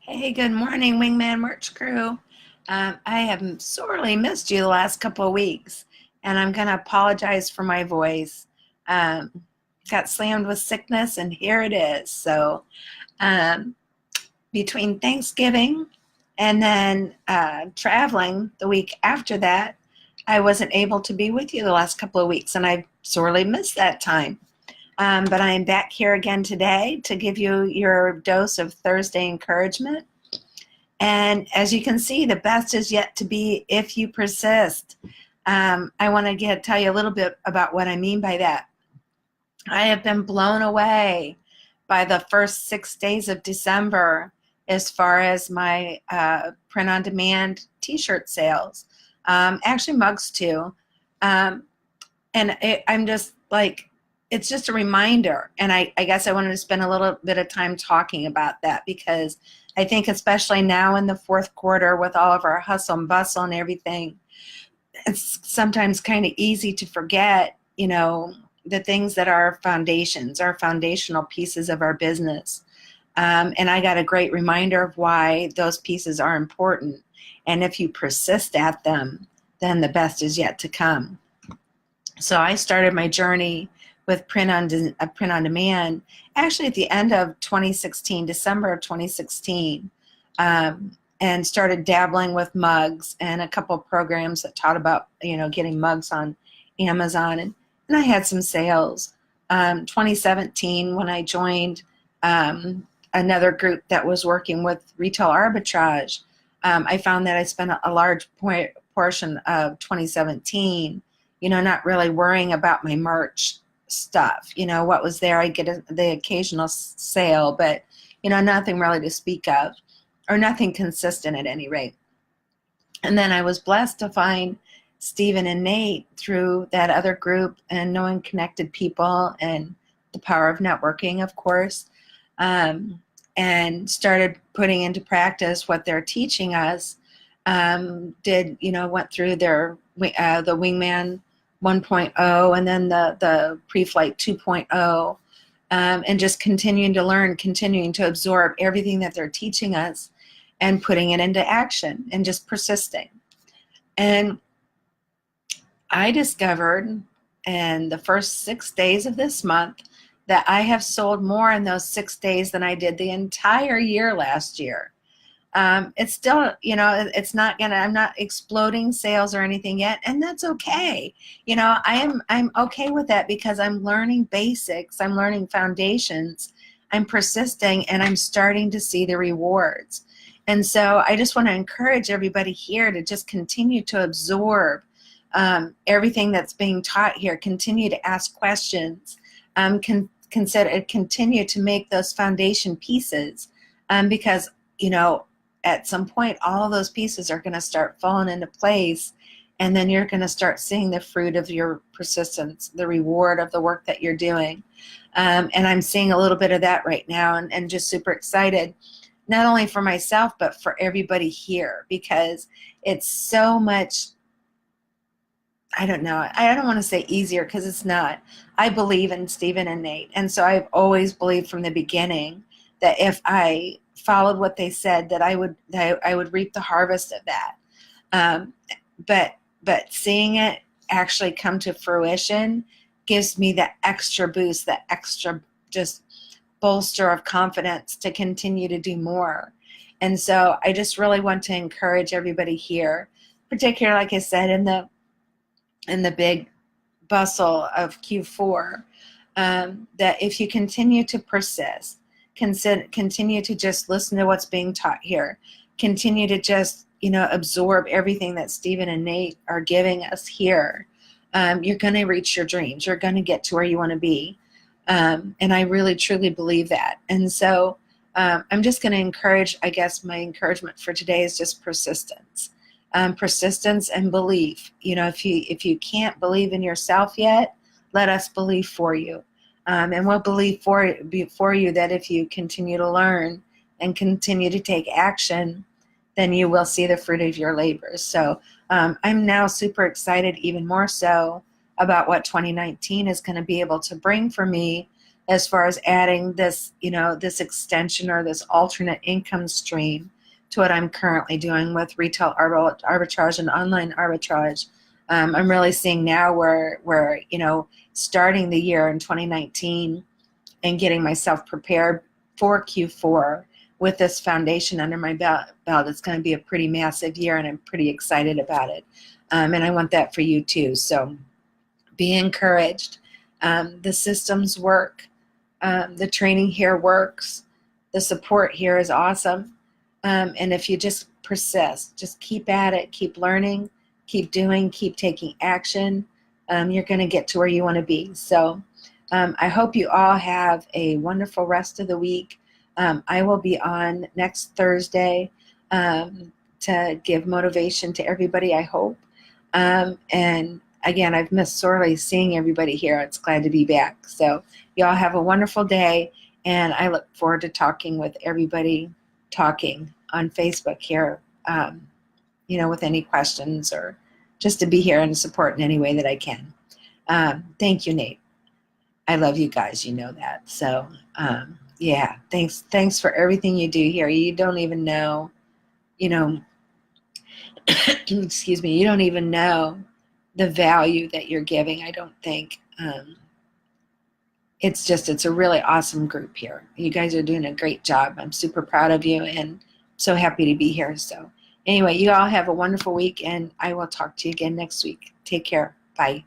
Hey, good morning, Wingman Merch Crew. I have sorely missed you the last couple of weeks, and I'm going to apologize for my voice. Um, got slammed with sickness, and here it is. So, um, between Thanksgiving and then traveling the week after that, I wasn't able to be with you the last couple of weeks, and I sorely missed that time. But I am back here again today to give you your dose of Thursday encouragement. And as you can see, the best is yet to be if you persist. I want to tell you a little bit about what I mean by that. I have been blown away by the first 6 days of December as far as my print-on-demand T-shirt sales. Actually, mugs too. Um, I'm just like, it's just a reminder. And I guess I wanted to spend a little bit of time talking about that because I think especially now in the fourth quarter with all of our hustle and bustle and everything, it's sometimes kind of easy to forget, the things that are foundations, our foundational pieces of our business. And I got a great reminder of why those pieces are important. And if you persist at them, then the best is yet to come. So I started my journey with print on demand actually at the end of 2016, December of 2016, and started dabbling with mugs and a couple of programs that taught about getting mugs on Amazon, and I had some sales. 2017, when I joined another group that was working with retail arbitrage, I found that I spent a large portion of 2017 not really worrying about my merch stuff. What was there, I get the occasional sale, but, nothing really to speak of, or nothing consistent at any rate. And then I was blessed to find Stephen and Nate through that other group and knowing connected people and the power of networking, of course, and started putting into practice what they're teaching us. Went through their the Wingman 1.0 and then the pre-flight 2.0, and just continuing to learn, continuing to absorb everything that they're teaching us and putting it into action and just persisting. And I discovered in the first 6 days of this month that I have sold more in those 6 days than I did the entire year last year. It's still, I'm not exploding sales or anything yet, and that's okay. I'm okay with that because I'm learning basics, I'm learning foundations, I'm persisting, and I'm starting to see the rewards. And so I just want to encourage everybody here to just continue to absorb everything that's being taught here, continue to ask questions, continue to make those foundation pieces, because, at some point, all of those pieces are going to start falling into place, and then you're going to start seeing the fruit of your persistence, the reward of the work that you're doing. And I'm seeing a little bit of that right now, and just super excited, not only for myself, but for everybody here, because it's so much, I don't know, I don't want to say easier because it's not. I believe in Stephen and Nate, and so I've always believed from the beginning that if I followed what they said, that I would reap the harvest of that. But seeing it actually come to fruition gives me that extra boost, that extra just bolster of confidence to continue to do more. And so I just really want to encourage everybody here, particularly, like I said, in the big bustle of Q4, that if you continue to persist, continue to just listen to what's being taught here, continue to just absorb everything that Stephen and Nate are giving us here, you're going to reach your dreams, you're going to get to where you want to be, and I really truly believe that. And so I'm just going to encourage, I guess my encouragement for today is just persistence. Persistence and belief. If you can't believe in yourself yet, let us believe for you. And we'll believe for you that if you continue to learn and continue to take action, then you will see the fruit of your labors. So I'm now super excited, even more so, about what 2019 is going to be able to bring for me, as far as adding this, this extension or this alternate income stream to what I'm currently doing with retail arbitrage and online arbitrage. I'm really seeing now where starting the year in 2019 and getting myself prepared for Q4 with this foundation under my belt, it's going to be a pretty massive year, and I'm pretty excited about it. And I want that for you too. So be encouraged. The systems work. The training here works. The support here is awesome. And if you just persist, just keep at it, keep learning, keep doing, keep taking action, you're going to get to where you want to be. So I hope you all have a wonderful rest of the week. I will be on next Thursday to give motivation to everybody, I hope. And again, I've missed sorely seeing everybody here. It's glad to be back. So you all have a wonderful day, and I look forward to talking with everybody talking on Facebook here, with any questions or just to be here and support in any way that I can. Thank you, Nate. I love you guys, you know that. So, yeah, thanks for everything you do here. You don't even know, excuse me, you don't even know the value that you're giving, I don't think. It's a really awesome group here. You guys are doing a great job. I'm super proud of you and so happy to be here. So anyway, you all have a wonderful week, and I will talk to you again next week. Take care. Bye.